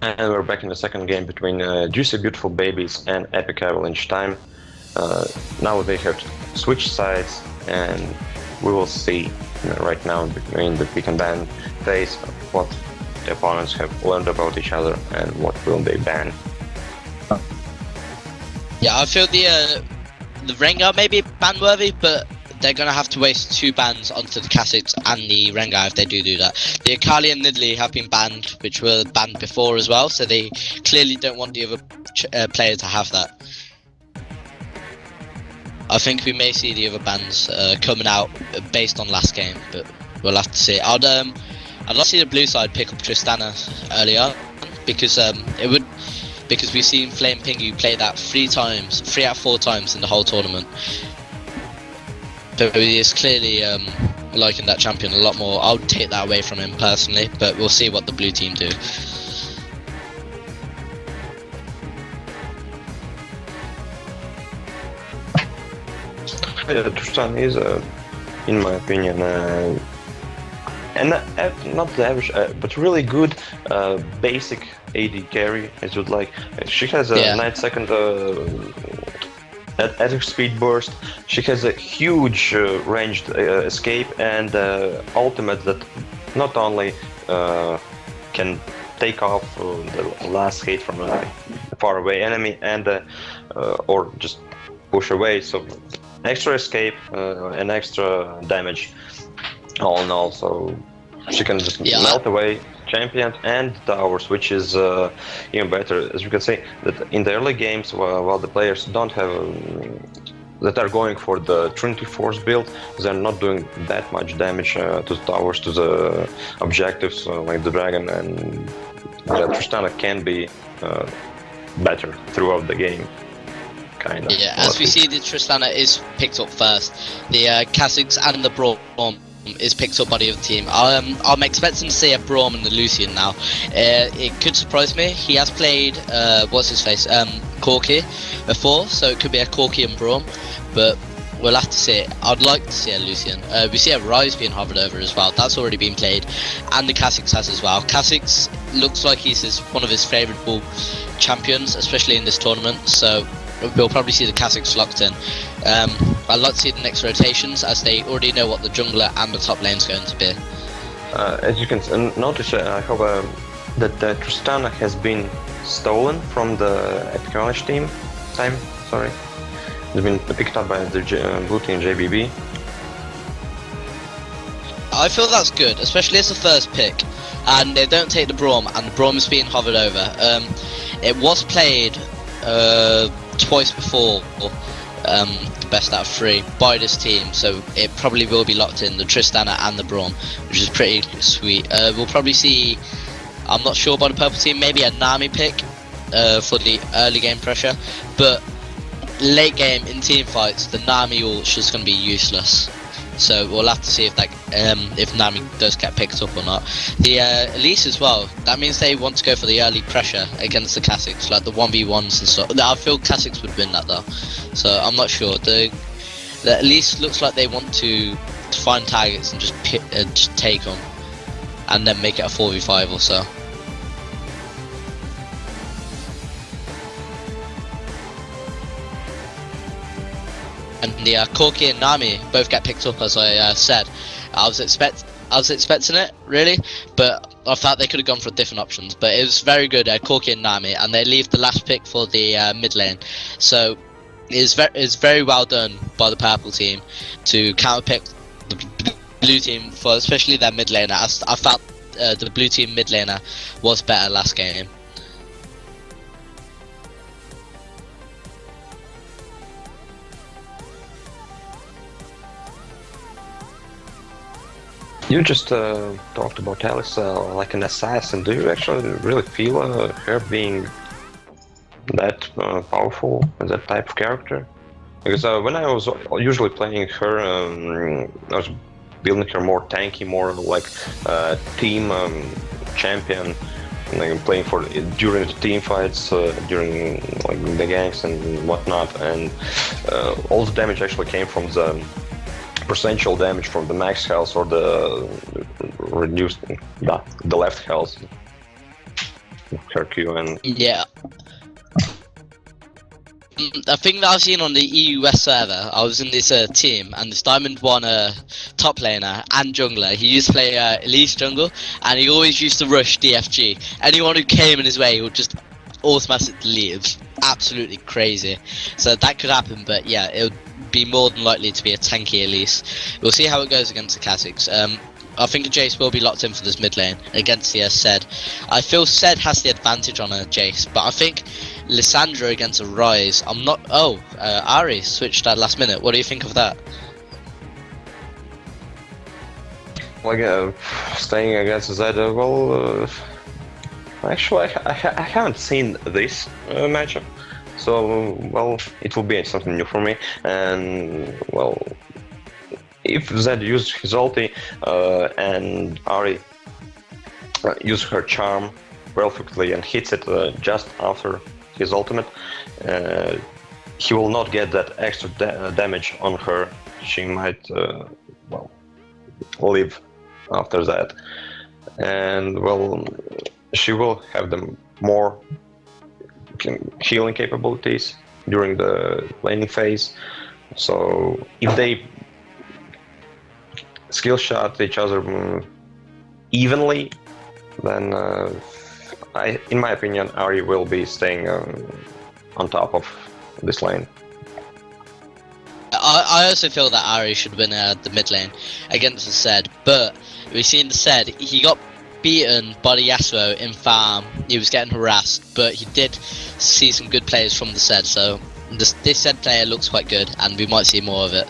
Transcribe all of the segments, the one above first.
And we're back in the second game between Juicy Beautiful Babies and Epic Avalanche time. Now they have switched sides, and we will see right now between the pick and ban phase what the opponents have learned about each other and what will they ban. Yeah, I feel the Rengar may be ban worthy, but they're gonna have to waste 2 bans onto the Kha'Zix and the Rengar if they do that. The Akali and Nidalee have been banned, which were banned before as well, so they clearly don't want the other player to have that. I think we may see the other bans coming out based on last game, but we'll have to see. I'd like to see the blue side pick up Tristana earlier because because we've seen Flame Pingu play that 3 out of 4 times in the whole tournament. So he is clearly liking that champion a lot more. I would take that away from him personally, but we'll see what the blue team do. Yeah, Tristan is, in my opinion, and not the average, but really good basic AD carry, as you'd like. She has a 9-second attack speed burst. She has a huge ranged escape and ultimate that not only can take off the last hit from a far away enemy and or just push away, so extra escape and extra damage all in all, so she can just melt away champions and towers, which is even better. As you can see, that in the early games, while the players don't have that are going for the Trinity Force build, they're not doing that much damage to the towers, to the objectives like the dragon, and Tristana can be better throughout the game. Kind of. Yeah, as we see, the Tristana is picked up first. The Kha'Zix and the Braum is picked up by the other team. I'm expecting to see a Braum and the Lucian now. It could surprise me. He has played what's his face, Corki before, so it could be a Corki and Braum, but we'll have to see it. I'd like to see a Lucian. We see a Rise being hovered over as well. That's already been played, and the Kha'Zix has as well. Kha'Zix looks like he's one of his favourite champions, especially in this tournament, so we'll probably see the Kha'Zix locked in. I'd like to see the next rotations, as they already know what the jungler and the top lane is going to be. As you can notice, I hope that Tristana has been stolen from the Epic Avalanche team. Sorry, it's been picked up by the blue team JBB. I feel that's good, especially as the first pick, and they don't take the Braum, and the Braum is being hovered over. It was played twice before, best out of 3 by this team, so it probably will be locked in, the Tristana and the Braum, which is pretty sweet. We'll probably see, I'm not sure about the purple team, maybe a Nami pick for the early game pressure, but late game in team fights, the Nami ult is just going to be useless. So we'll have to see if that if Nami does get picked up or not. The Elise as well, that means they want to go for the early pressure against the Kha'Zix, like the 1v1s and stuff. I feel Kha'Zix would win that though, so I'm not sure. The Elise looks like they want to find targets and just take them, and then make it a 4v5 or so. And the Corki and Nami both get picked up, as I said. I was expecting it, really, but I thought they could have gone for different options. But it was very good, Corki and Nami, and they leave the last pick for the mid lane. So it's very well done by the purple team to counterpick the blue team for especially their mid laner. I felt the blue team mid laner was better last game. You just talked about Alice like an assassin. Do you actually really feel her being that powerful, that type of character? Because when I was usually playing her, I was building her more tanky, more like team champion, like playing for during the team fights, during like the ganks and whatnot, and all the damage actually came from the percentual damage from the max health or the reduced the left health. her Q and Yeah. A thing that I've seen on the EUS server, I was in this team, and this Diamond 1 top laner and jungler, he used to play Elise jungle, and he always used to rush DFG. Anyone who came in his way, he would just automatically leave. Absolutely crazy. So that could happen, but yeah, it would be more than likely to be a tanky Elise. We'll see how it goes against the Kha'Zix. I think Jace will be locked in for this mid lane against the Zed. I feel Zed has the advantage on a Jace, but I think Lissandra against a Ryze, I'm not... Oh, Ari switched at last minute. What do you think of that? like staying against Zed. Well, actually, I haven't seen this matchup, so well, it will be something new for me. And well, if Zed used his ulti and Ari uses her charm perfectly and hits it just after his ultimate, he will not get that extra damage on her. She might well live after that, and well, she will have the more healing capabilities during the laning phase. So if they skill shot each other evenly, then in my opinion, Ari will be staying on top of this lane. I also feel that Ari should win the mid lane against the Zed, but we've seen the Zed, he got beaten by the Yasuo in farm. He was getting harassed, but he did see some good players from the Zed, so this Zed player looks quite good, and we might see more of it.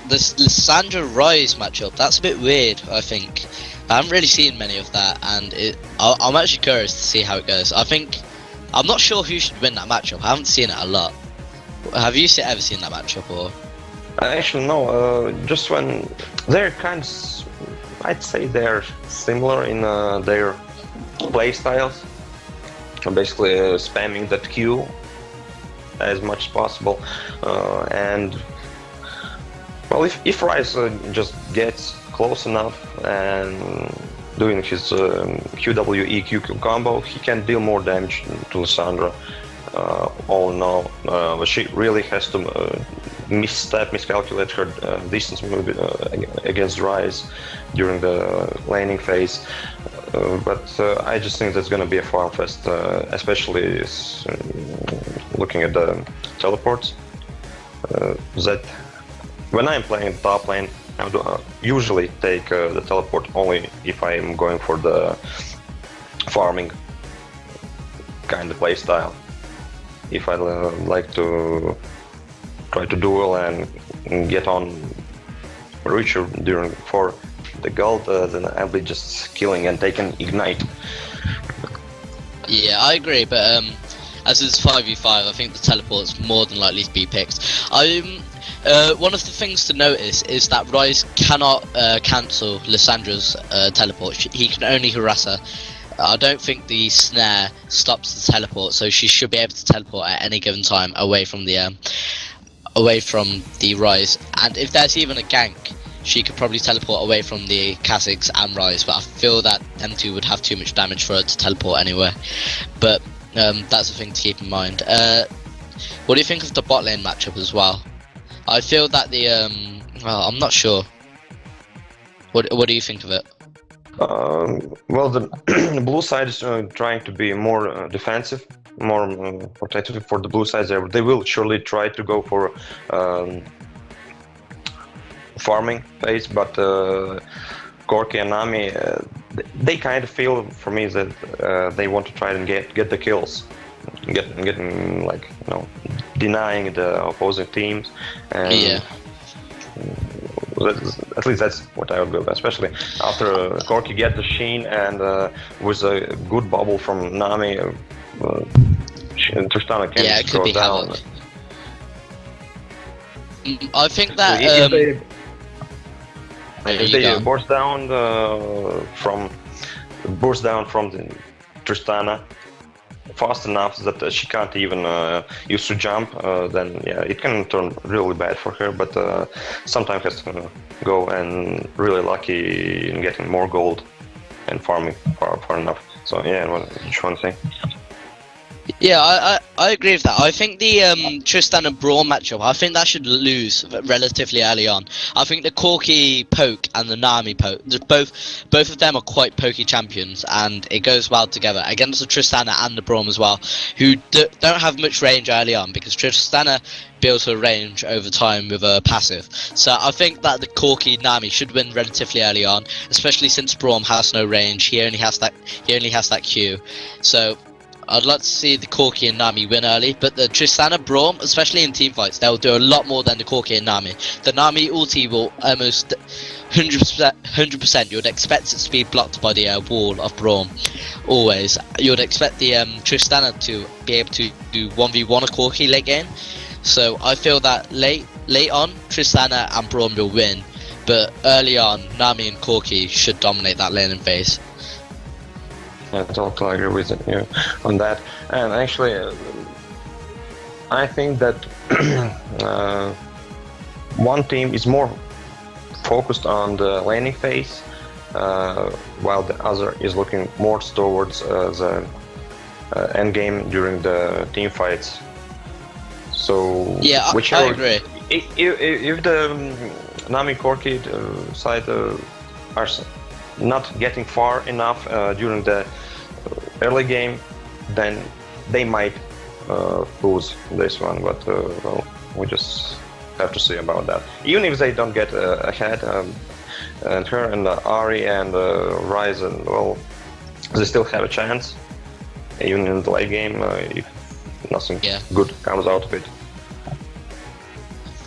This Lissandra Ryze matchup, that's a bit weird, I think. I haven't really seen many of that, and I'm actually curious to see how it goes. I'm not sure who should win that matchup. I haven't seen it a lot. Have you ever seen that matchup, or? Actually, no. Just when they're kind of, I'd say they're similar in their play styles. Basically, spamming that Q as much as possible, and well, if Ryze just gets close enough and doing his QWE combo, he can deal more damage to Lissandra. All in all, but she really has to miscalculate her distance move against Ryze during the laning phase. But I just think that's going to be a farm fest, especially looking at the teleports. That when I'm playing top lane, I would usually take the teleport only if I'm going for the farming kind of play style. If I like to try to duel and get on Richer for the gold, then I'll be just killing and taking ignite. Yeah, I agree, but as it's 5v5, I think the teleport's more than likely to be picked. One of the things to notice is that Ryze cannot cancel Lissandra's teleport. He can only harass her. I don't think the snare stops the teleport, so she should be able to teleport at any given time away from the Ryze. And if there's even a gank, she could probably teleport away from the Kha'Zix and Ryze. But I feel that M2 would have too much damage for her to teleport anywhere. But that's a thing to keep in mind. What do you think of the bot lane matchup as well? I feel that the well, I'm not sure. What do you think of it? Well, the blue side is trying to be more defensive, more protective for the blue side. They will surely try to go for farming phase, but Corki and Nami, they kind of feel for me that they want to try and get the kills, getting like, you know, denying the opposing teams, and yeah. At least that's what I would go, especially after Corki get the Sheen and with a good bubble from Nami, Tristana can it could be down. havoc. I think that if they burst down from the Tristana fast enough that she can't even use to jump, then yeah, it can turn really bad for her, but sometimes has to go and really lucky in getting more gold and farming far enough. So yeah, what you want to say? Yeah, I agree with that. I think the Tristan and Braum matchup, I think that should lose relatively early on. I think the Corki poke and the Nami poke, both of them are quite pokey champions, and it goes well together against the Tristana and the Braum as well, who don't have much range early on, because Tristana builds her range over time with a passive. So I think that the Corki Nami should win relatively early on, especially since Braum has no range. He only has that Q. So I'd like to see the Corki and Nami win early, but the Tristana Braum, especially in team fights, they'll do a lot more than the Corki and Nami. The Nami ulti will almost 100%. You'd expect it to be blocked by the wall of Braum. Always, you'd expect the Tristana to be able to do 1v1 a Corki late game. So I feel that late on, Tristana and Braum will win, but early on, Nami and Corki should dominate that laning phase. I totally agree with you on that. And actually, I think that one team is more focused on the laning phase, while the other is looking more towards the end game during the team fights. So yeah, I agree. If the Nami Corki side are not getting far enough during the early game, then they might lose this one, but well, we just have to see about that. Even if they don't get ahead, and her and Ari and Ryzen, well, they still have a chance, even in the late game, if nothing good comes out of it.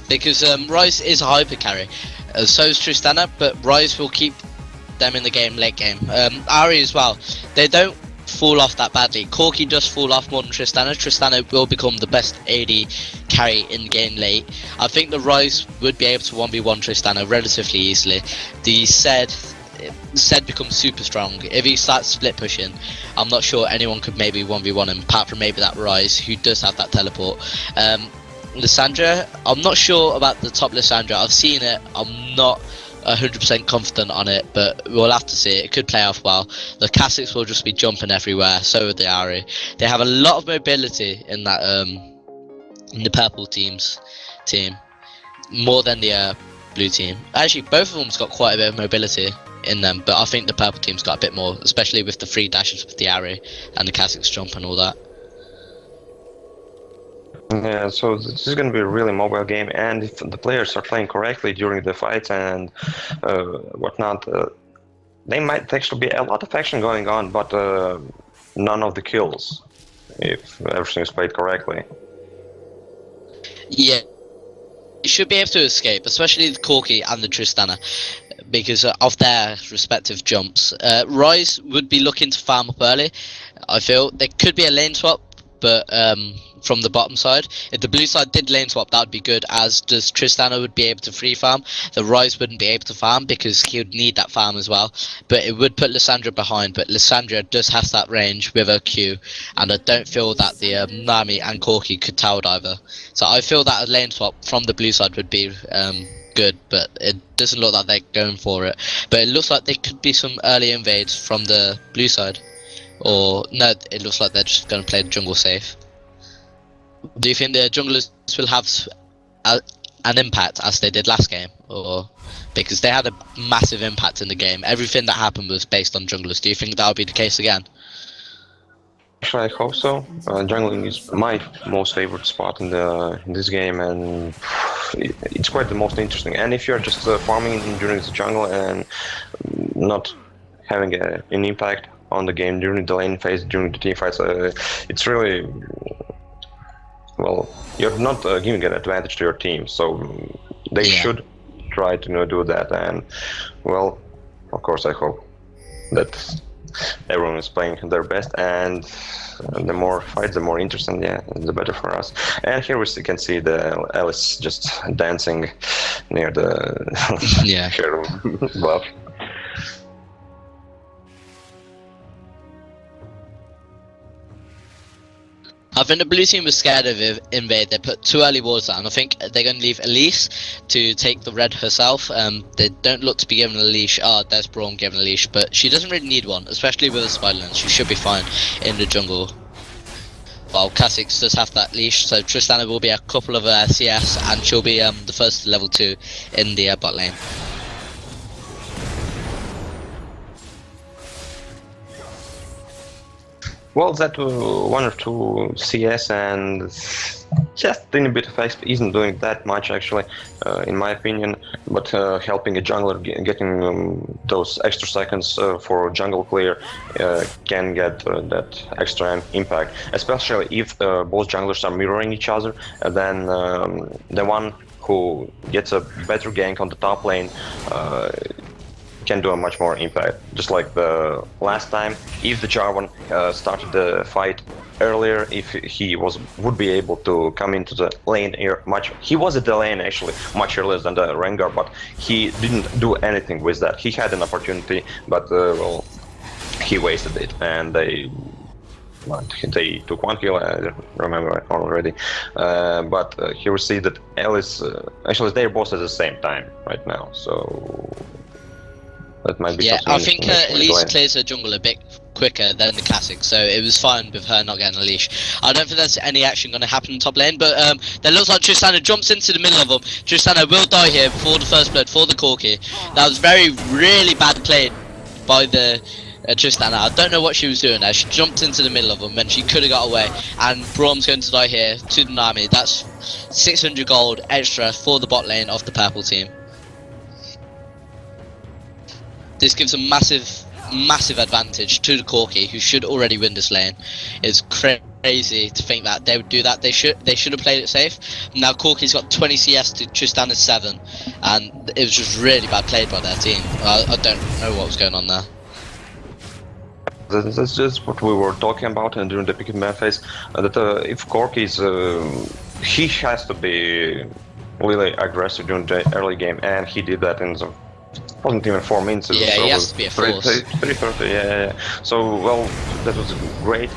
Because Ryze is a hyper carry, so is Tristana, but Ryze will keep them in the game late game. Ari as well, they don't fall off that badly. Corki does fall off more than Tristana. Tristana will become the best AD carry in the game late. I think the Ryze would be able to 1v1 Tristana relatively easily. The Zed becomes super strong. If he starts split pushing, I'm not sure anyone could maybe 1v1 him, apart from maybe that Ryze, who does have that teleport. Lissandra, I'm not sure about the top Lissandra. I've seen it, I'm not 100% confident on it, but we'll have to see. It could play off well. The Kha'Zix will just be jumping everywhere, so would the Ari. They have a lot of mobility in that in the purple team, more than the blue team. Actually, both of them's got quite a bit of mobility in them, but I think the purple team's got a bit more, especially with the free dashes with the Ari and the Kha'Zix jump and all that. Yeah, so this is going to be a really mobile game, and if the players are playing correctly during the fights and whatnot, they might actually be a lot of action going on, but none of the kills, if everything is played correctly. Yeah, you should be able to escape, especially the Corki and the Tristana, because of their respective jumps. Ryze would be looking to farm up early. I feel there could be a lane swap, but from the bottom side, if the blue side did lane swap, that would be good, as does Tristana would be able to free farm. The Ryze wouldn't be able to farm because he would need that farm as well, but it would put Lissandra behind. But Lissandra does have that range with her Q, and I don't feel that the Nami and Corki could tower diver. So I feel that a lane swap from the blue side would be good, but it doesn't look like they're going for it. But it looks like there could be some early invades from the blue side, or no, it looks like they're just going to play the jungle safe. Do you think the junglers will have an impact as they did last game, or because they had a massive impact in the game? Everything that happened was based on junglers. Do you think that will be the case again? Actually, I hope so. Jungling is my most favorite spot in this game, and it's quite the most interesting. And if you're just farming during the jungle and not having an impact on the game during the lane phase, during the team fights, it's really, well, you're not giving an advantage to your team, so they should try to do that. And well, of course, I hope that everyone is playing their best, and the more fights, the more interesting, the better for us. And here we can see the Alice just dancing near the her buff. I think the blue team was scared of invade. They put 2 early wards down. I think they're going to leave Elise to take the red herself. They don't look to be given a leash. Oh, there's Braum given a leash, but she doesn't really need one, especially with a spider lens. She should be fine in the jungle. While Kha'Zix does have that leash, so Tristana will be a couple of CS, and she'll be the first to level 2 in the bot lane. Well, that 1 or 2 CS and just a tiny bit of XP isn't doing that much actually, in my opinion, but helping a jungler getting those extra seconds for jungle clear can get that extra impact, especially if both junglers are mirroring each other, and then the one who gets a better gank on the top lane can do a much more impact. Just like the last time, if the Jarvan started the fight earlier, if he would be able to come into the lane here he was at the lane actually much earlier than the Rengar, but he didn't do anything with that. He had an opportunity, but well, he wasted it, and they took 1 kill, I remember already. But here we see that Alice, actually they're both at the same time right now, so that might be I think Elise clears her jungle a bit quicker than the Kha'Zix, so it was fine with her not getting a leash. I don't think there's any action going to happen in top lane, but that looks like Tristana jumps into the middle of them. Tristana will die here before the first blood for the Corki. That was really bad play by the Tristana. I don't know what she was doing there. She jumped into the middle of them and she could have got away, and Braum's going to die here to the Nami. That's 600 gold extra for the bot lane of the purple team. This gives a massive advantage to the Corki, who should already win this lane. It's crazy to think that they would do that. They should have played it safe. Now Corki's got 20 CS to Tristana's 7, and it was just really bad played by their team. I don't know what was going on there. That's just what we were talking about during the pick and ban phase. That if Corki's, he has to be really aggressive during the early game, and he did that in the. Wasn't even 4 minutes. Yeah, he has to be a force. 330, yeah. So, well, that was a great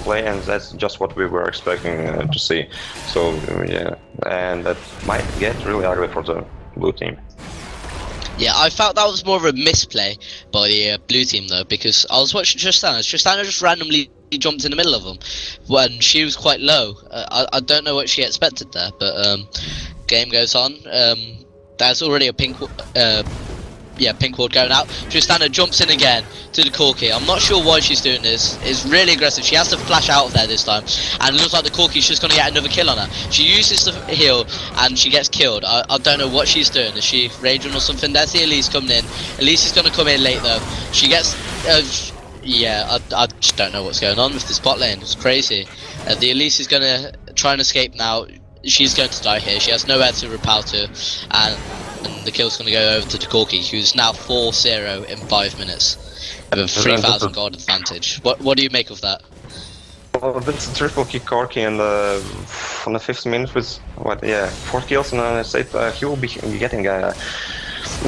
play, and that's just what we were expecting to see. So, yeah, and that might get really ugly for the blue team. Yeah, I felt that was more of a misplay by the blue team, though, because I was watching Tristana. Tristana just randomly jumped in the middle of them when she was quite low. I don't know what she expected there, but game goes on. There's already a pink ward going out. Tristana jumps in again to the Corki. I'm not sure why she's doing this. It's really aggressive. She has to flash out of there this time, and it looks like the Corki's just going to get another kill on her. She uses the heal and she gets killed. I don't know what she's doing. Is she raging or something? There's the Elise coming in. Elise is going to come in late though. She gets yeah, I just don't know what's going on with this bot lane. It's crazy. The Elise is going to try and escape now. She's going to die here. She has nowhere to repel to, and the kill's going to go over to the Corki, who's now 4-0 in 5 minutes with a 3,000 gold advantage. What do you make of that? Well, that's a triple kick Corki, and on the 5th minute with 4 kills, and he will be getting a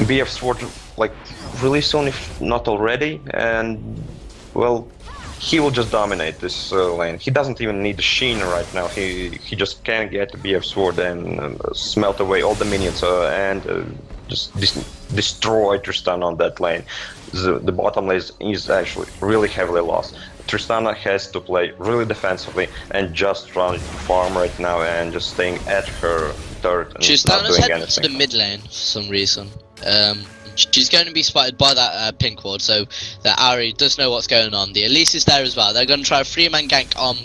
BF sword like really soon, if not already, and well, he will just dominate this lane. He doesn't even need the Sheen right now. He just can get the BF sword and smelt away all the minions and just destroy Tristana on that lane. The bottom lane is actually really heavily lost. Tristana has to play really defensively and just trying to farm right now and just staying at her turret and not doing anything. Tristana's heading to the mid lane for some reason. She's going to be spotted by that pink ward, so that Ari does know what's going on. The Elise is there as well. They're going to try a 3-man gank on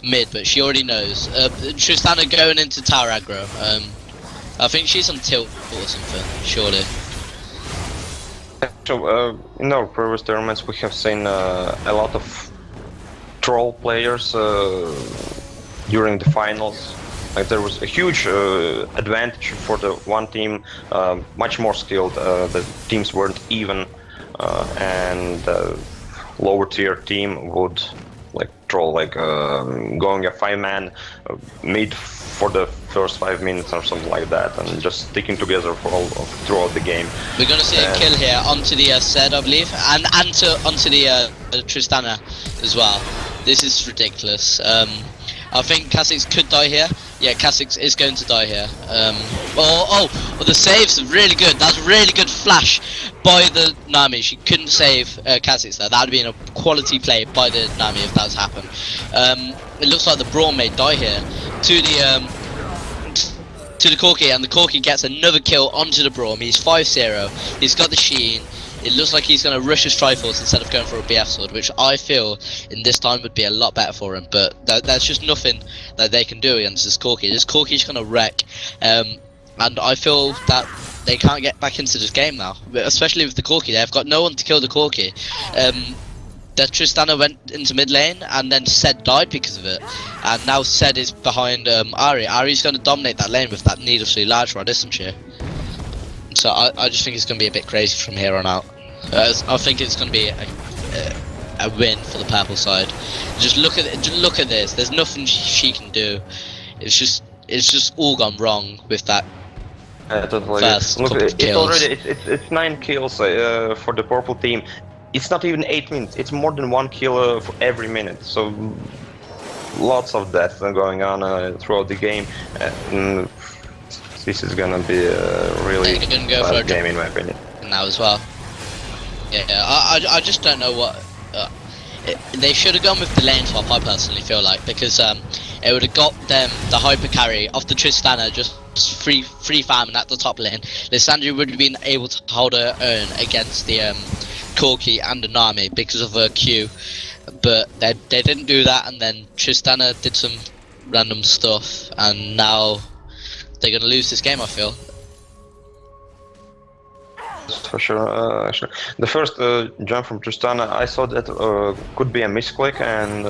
mid, but she already knows. Tristana going into tower aggro. I think she's on tilt or something, surely. So, in our previous tournaments we have seen a lot of troll players during the finals. Like, there was a huge advantage for the one team, much more skilled. The teams weren't even, and the lower tier team would like troll, like going a 5-man mid for the first 5 minutes or something like that, and just sticking together for throughout the game. We're gonna see a kill here onto the Zed, I believe, and onto the Tristana as well. This is ridiculous. I think Kha'Zix could die here. Yeah, Kha'Zix is going to die here. Well, the save's really good. That's a really good flash by the Nami. She couldn't save Kha'Zix there. That would have been a quality play by the Nami if that's happened. It looks like the Braum may die here to the Corki, and the Corki gets another kill onto the Braum. He's 5-0. He's got the Sheen. It looks like he's going to rush his Triforce instead of going for a BF sword, which I feel in this time would be a lot better for him. But there's just nothing that they can do against this Corki. This Corki's going to wreck, and I feel that they can't get back into this game now, especially with the Corki. They've got no one to kill the Corki. The Tristana went into mid lane, and then Zed died because of it. And now Zed is behind Ahri. Ahri's going to dominate that lane with that needlessly large rod, isn't she? So I just think it's going to be a bit crazy from here on out. I think it's going to be a win for the purple side. Just look at it. Just look at this. There's nothing she can do. It's just all gone wrong with that. Totally. First Look, couple of kills. it's 9 kills for the purple team. It's not even 8 minutes. It's more than 1 kill for every minute. So lots of death going on throughout the game. This is gonna be a really bad game in my opinion. Now as well. Yeah, I just don't know what they should have gone with the lane swap. I personally feel like, because it would have got them the hyper carry off the Tristana, just free farming at the top lane. Lissandra would have been able to hold her own against the Corki and the Nami because of her Q, but they didn't do that, and then Tristana did some random stuff, and now they're gonna lose this game, I feel. For sure, actually. The first jump from Tristana, I saw that could be a misclick, and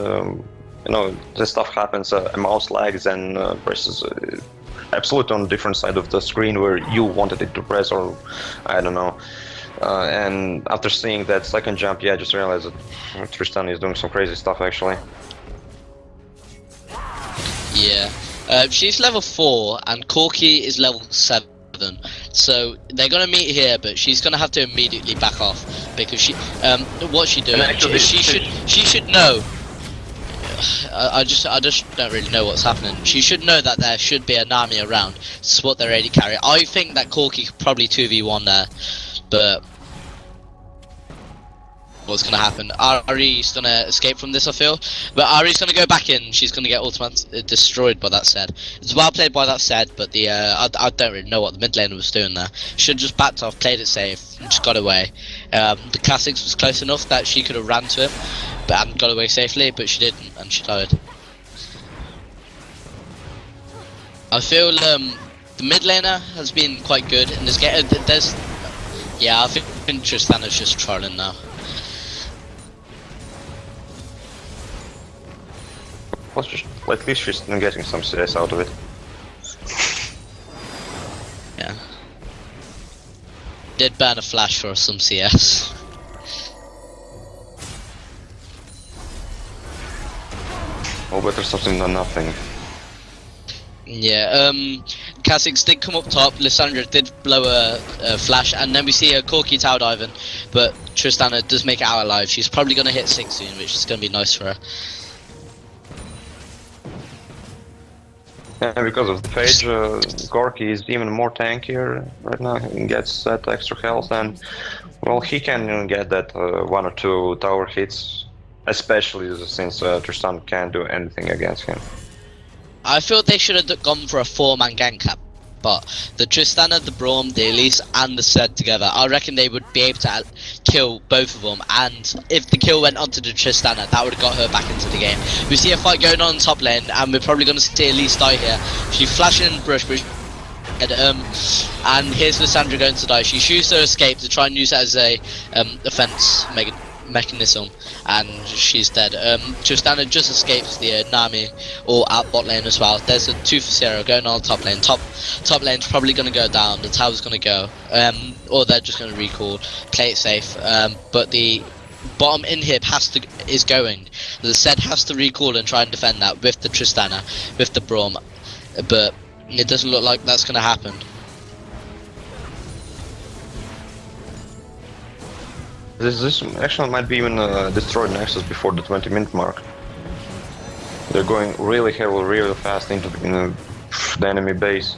you know, this stuff happens. A mouse lags and presses absolutely on a different side of the screen where you wanted it to press, or I don't know. And after seeing that second jump, yeah, I just realized that Tristana is doing some crazy stuff actually. Yeah. She's level 4 and Corki is level 7, so they're gonna meet here, but she's gonna have to immediately back off because she what's she doing? Actually, she should know. I just don't really know what's happening. She should know that there should be a Nami around to support their AD carry. I think that Corki could probably 2v1 there, but what's gonna happen? Ahri's gonna escape from this, I feel, but Ahri's gonna go back in. She's gonna get ultimate destroyed by that Zed. It's well played by that Zed, but the I don't really know what the mid laner was doing there. Should just backed off, played it safe, and just got away. The Kha'Zix was close enough that she could have ran to him, but hadn't got away safely, but she didn't, and she died. I feel the mid laner has been quite good in this game. Yeah, I think Tristana's just trolling now. Well, at least she's getting some CS out of it. Yeah. Did burn a flash for some CS. Oh, better something than nothing. Yeah, Kha'Zix did come up top, Lissandra did blow a flash, and then we see a Corki tower diving, but Tristana does make it out alive. She's probably going to hit 6 soon, which is going to be nice for her. Yeah, because of the page, Corki is even more tankier right now. He gets that extra health, and well, he can get that 1 or 2 tower hits, especially since Tristan can't do anything against him. I feel they should have gone for a 4-man gank up, but the Tristana, the Braum, the Elise, and the Zed together, I reckon they would be able to kill both of them, and if the kill went onto the Tristana, that would have got her back into the game. We see a fight going on top lane, and we're probably going to see Elise die here. She flashes in brush, and here's Lissandra going to die. She shoots her escape to try and use it as a defense mechanism, and she's dead. Tristana just escapes the Nami or out bot lane as well. There's a 2-0 going on top lane. Top lane's probably going to go down. The tower's going to go, or they're just going to recall, play it safe. But the bottom inhib is going. The Zed has to recall and try and defend that with the Tristana, with the Braum, but it doesn't look like that's going to happen. This actually might be even destroyed Nexus before the 20-minute mark. They're going really heavily, really fast into the enemy base.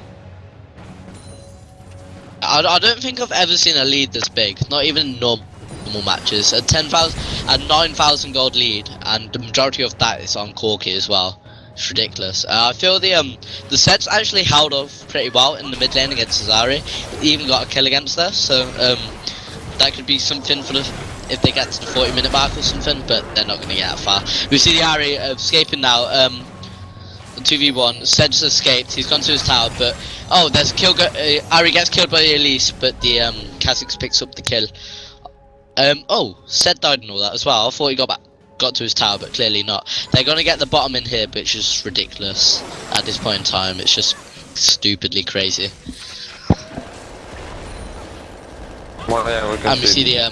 I don't think I've ever seen a lead this big, not even in normal matches. A 9,000 gold lead, and the majority of that is on Corki as well. It's ridiculous. I feel the sets actually held off pretty well in the mid lane against Azari. He even got a kill against us, so that could be something for the if they get to the 40-minute mark or something, but they're not going to get that far. We see the Ari escaping now. 2v1. Sedge escaped. He's gone to his tower, but oh, there's a kill. Ari gets killed by the Elise, but the Kha'Zix picks up the kill. Oh, Sed died and all that as well. I thought he got to his tower, but clearly not. They're gonna get the bottom in here, which is ridiculous at this point in time. It's just stupidly crazy. Well, yeah, we're gonna see the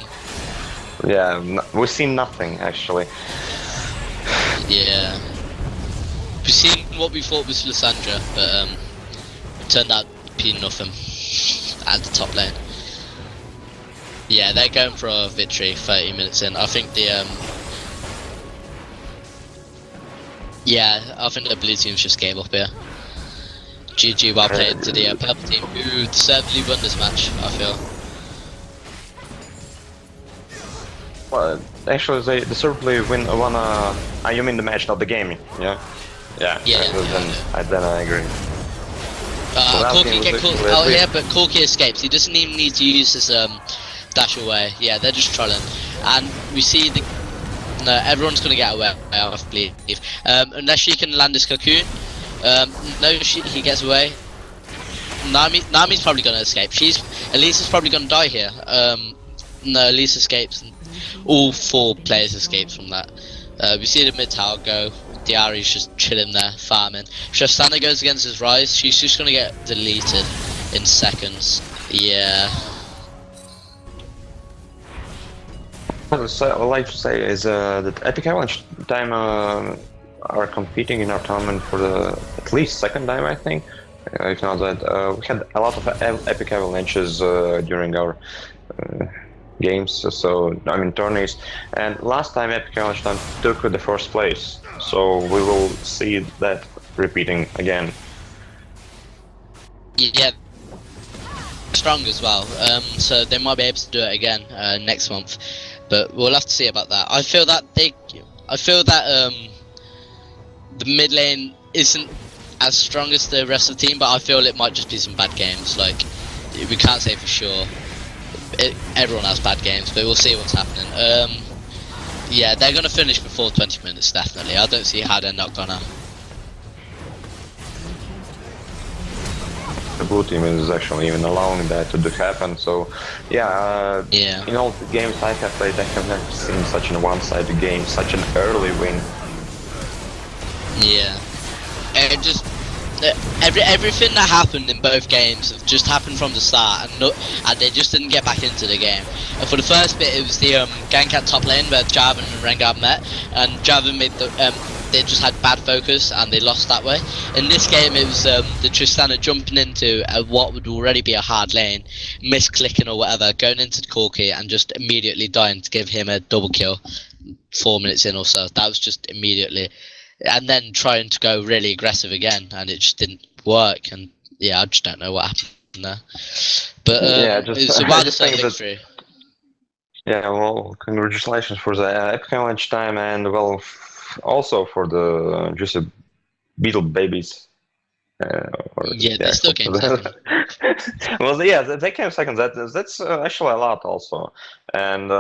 yeah, we've seen nothing actually. Yeah. We've seen what we thought was Lysandra, but it turned out to be nothing at the top lane. Yeah, they're going for a victory 30 minutes in. I think the yeah, I think the blue team's just gave up here. GG, well played to the purple team, who deservedly won this match, I feel. Well, actually, they deservedly won. You mean the match, not the game? Yeah. Yeah. Then I agree. Corki get caught. Oh yeah, but Corki escapes. He doesn't even need to use his dash away. Yeah, they're just trolling, and we see the. No, everyone's gonna get away. I believe, unless she can land this cocoon. No, he gets away. Nami's probably gonna escape. Elisa's probably gonna die here. No, Elisa escapes. And all 4 players escape from that. We see the mid tower go. Diari's just chilling there, farming. Tristana goes against his Rise. She's just gonna get deleted in seconds. Yeah. What I'd like to say is that Epic Avalanche time are competing in our tournament for the at least second time, I think. If not that, we had a lot of Epic Avalanches during our games, so I mean tourneys, and last time Epic Avalanche time took the first place, so we will see that repeating again. Yeah, strong as well, so they might be able to do it again next month, but we'll have to see about that. I feel that the mid lane isn't as strong as the rest of the team, but I feel it might just be some bad games. Like, we can't say for sure. Everyone has bad games, but we'll see what's happening. Yeah, they're gonna finish before 20 minutes, definitely. I don't see how they're not gonna. The blue team is actually even allowing that to happen, so yeah, yeah. In all the games I have played, I have never seen such a one-sided game, such an early win. Yeah, it just everything that happened in both games have just happened from the start, and they just didn't get back into the game. And for the first bit, it was the gank at top lane where Jarvan and Rengar met, and Jarvan made they just had bad focus and they lost that way. In this game, it was the Tristana jumping into what would already be a hard lane, misclicking or whatever, going into the Corki and just immediately dying to give him a double kill 4 minutes in or so. That was just immediately. And then trying to go really aggressive again, and it just didn't work. And yeah, I just don't know what happened there. But yeah, it's a rather certain victory. Yeah, well, congratulations for the Epic Avalanche time, and well, also for the just Beetle babies. Yeah, they still came second. Well, yeah, they came second. That's actually a lot, also, and.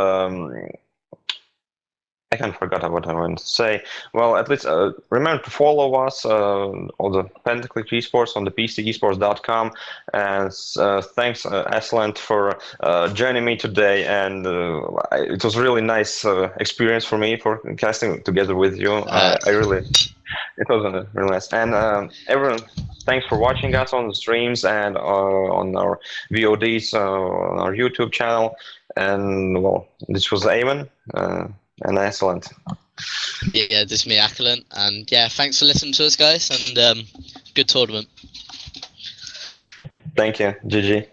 I kind of forgot what I wanted to say. Well, at least remember to follow us on the Pentaclick eSports on the PCesports.com. And thanks, Aslant, for joining me today. And it was a really nice experience for me for casting together with you. It was really nice. And everyone, thanks for watching us on the streams and on our VODs on our YouTube channel. And well, this was Eamon. And excellent. Yeah, this is me, Ackland, and yeah, thanks for listening to us, guys, and good tournament. Thank you, GG.